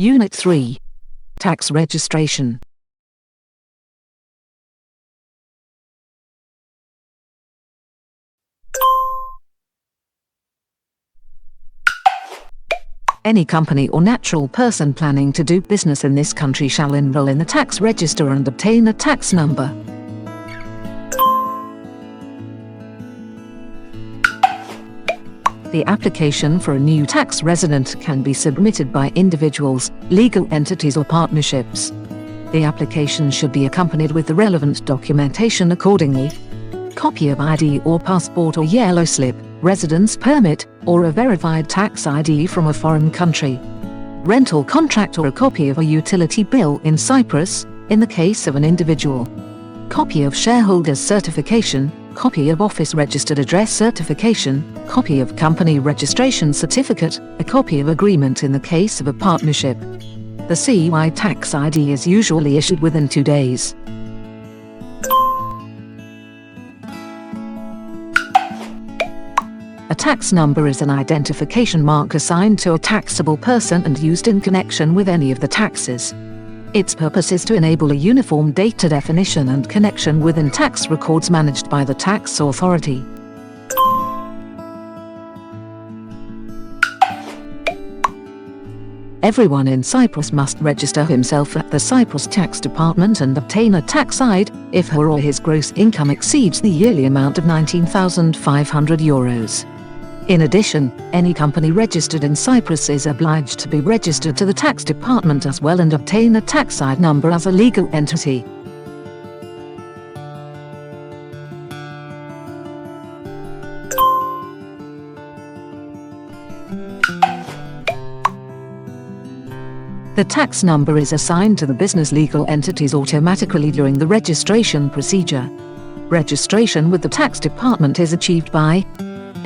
Unit 3. Tax registration. Any company or natural person planning to do business in this country shall enroll in the tax register and obtain a tax number. The application for a new tax resident can be submitted by individuals, legal entities or partnerships. The application should be accompanied with the relevant documentation accordingly. Copy of ID or passport or yellow slip, residence permit, or a verified tax ID from a foreign country. Rental contract or a copy of a utility bill in Cyprus, in the case of an individual. Copy of shareholder's certification, copy of office registered address certification, copy of company registration certificate, a copy of agreement in the case of a partnership. The CY tax ID is usually issued within 2 days. A tax number is an identification mark assigned to a taxable person and used in connection with any of the taxes. Its purpose is to enable a uniform data definition and connection within tax records managed by the tax authority. Everyone in Cyprus must register himself at the Cyprus Tax Department and obtain a tax ID if her or his gross income exceeds the yearly amount of €19,500. In addition, any company registered in Cyprus is obliged to be registered to the tax department as well and obtain a tax ID number as a legal entity. The tax number is assigned to the business legal entities automatically during the registration procedure. Registration with the tax department is achieved by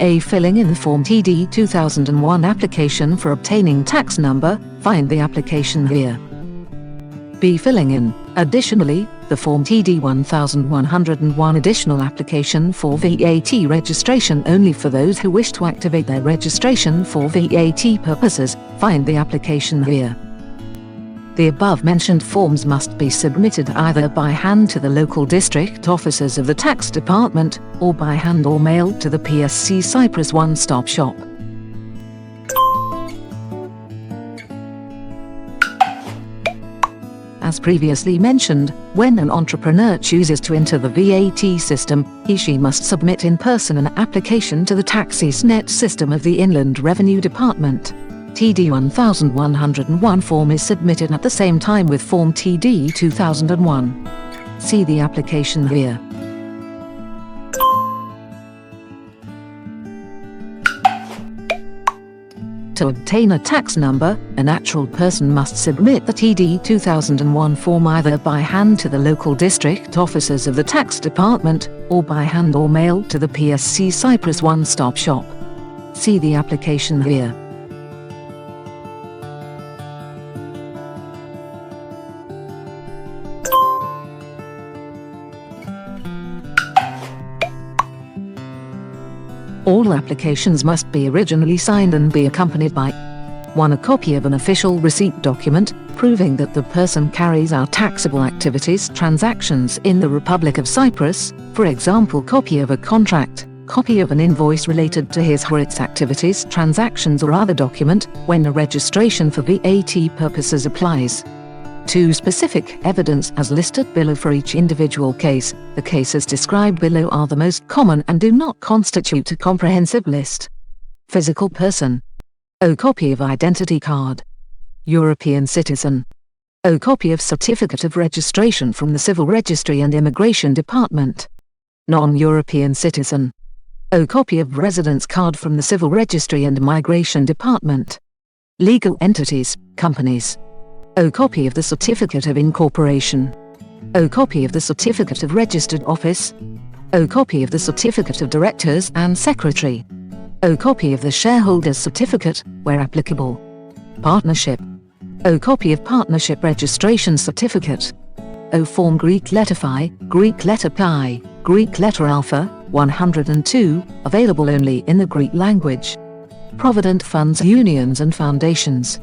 A. Filling in the Form TD 2001 application for obtaining tax number, find the application here. B. Filling in, additionally, the Form TD 1101 additional application for VAT registration only for those who wish to activate their registration for VAT purposes, find the application here. The above-mentioned forms must be submitted either by hand to the local district officers of the tax department, or by hand or mailed to the PSC Cyprus one-stop shop. As previously mentioned, when an entrepreneur chooses to enter the VAT system, he/she must submit in person an application to the TaxisNet system of the Inland Revenue Department. TD 1101 form is submitted at the same time with Form TD 2001. See the application here. To obtain a tax number, a natural person must submit the TD 2001 form either by hand to the local district officers of the tax department, or by hand or mailed to the PSC Cyprus one-stop shop. See the application here. All applications must be originally signed and be accompanied by 1. A copy of an official receipt document, proving that the person carries out taxable activities transactions in the Republic of Cyprus, for example copy of a contract, copy of an invoice related to his or its activities transactions or other document, when a registration for VAT purposes applies. 2. Specific evidence as listed below for each individual case. The cases described below are the most common and do not constitute a comprehensive list. Physical person. O. Copy of identity card. European citizen. O. Copy of certificate of registration from the Civil Registry and Immigration Department. Non-European citizen. O. Copy of residence card from the Civil Registry and Migration Department. Legal entities, companies. O. Copy of the Certificate of Incorporation. O. Copy of the Certificate of Registered Office. O. Copy of the Certificate of Directors and Secretary. O. Copy of the Shareholder's Certificate, where applicable. Partnership. O. Copy of Partnership Registration Certificate. O. Form Greek letter Phi, Greek letter Pi, Greek letter Alpha, 102, available only in the Greek language. Provident funds unions and foundations.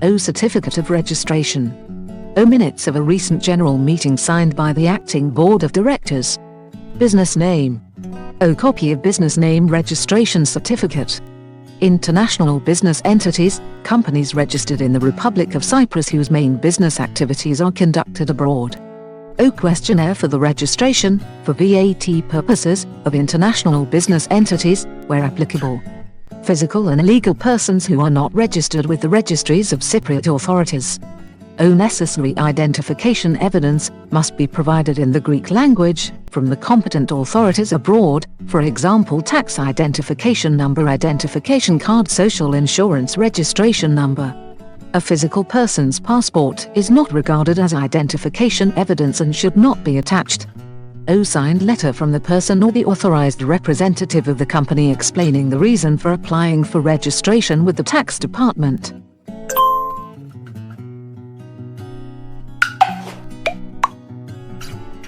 O certificate of registration. O minutes of a recent general meeting signed by the acting board of directors. Business name. O copy of business name registration certificate. International business entities, companies registered in the Republic of Cyprus whose main business activities are conducted abroad. O questionnaire for the registration, for VAT purposes, of international business entities, where applicable. Physical and illegal persons who are not registered with the registries of Cypriot authorities. O necessary identification evidence must be provided in the Greek language from the competent authorities abroad, for example tax identification number, identification card, social insurance registration number. A physical person's passport is not regarded as identification evidence and should not be attached. O signed letter from the person or the authorized representative of the company explaining the reason for applying for registration with the tax department.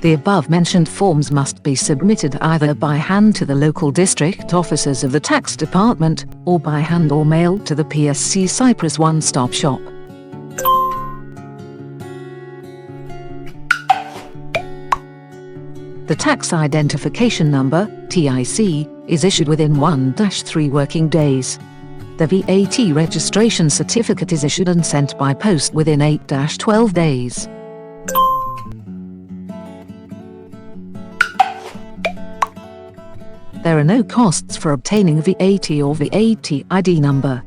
The above-mentioned forms must be submitted either by hand to the local district offices of the tax department, or by hand or mail to the PSC Cyprus One-Stop Shop. The tax identification number, TIC, is issued within 1-3 working days. The VAT registration certificate is issued and sent by post within 8-12 days. There are no costs for obtaining VAT or VAT ID number.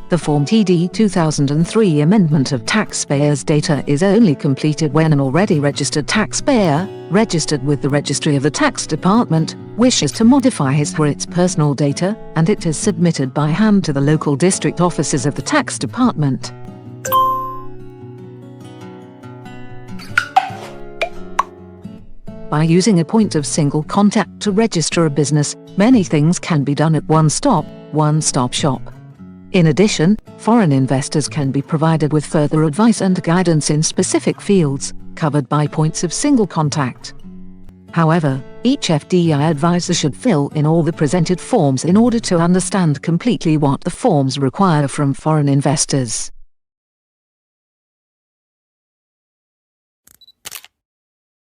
The Form TD 2003 Amendment of Taxpayers' Data is only completed when an already registered taxpayer, registered with the Registry of the Tax Department, wishes to modify his or its personal data, and it is submitted by hand to the local district offices of the Tax Department. By using a point of single contact to register a business, many things can be done at one-stop shop. In addition, foreign investors can be provided with further advice and guidance in specific fields, covered by points of single contact. However, each FDI advisor should fill in all the presented forms in order to understand completely what the forms require from foreign investors.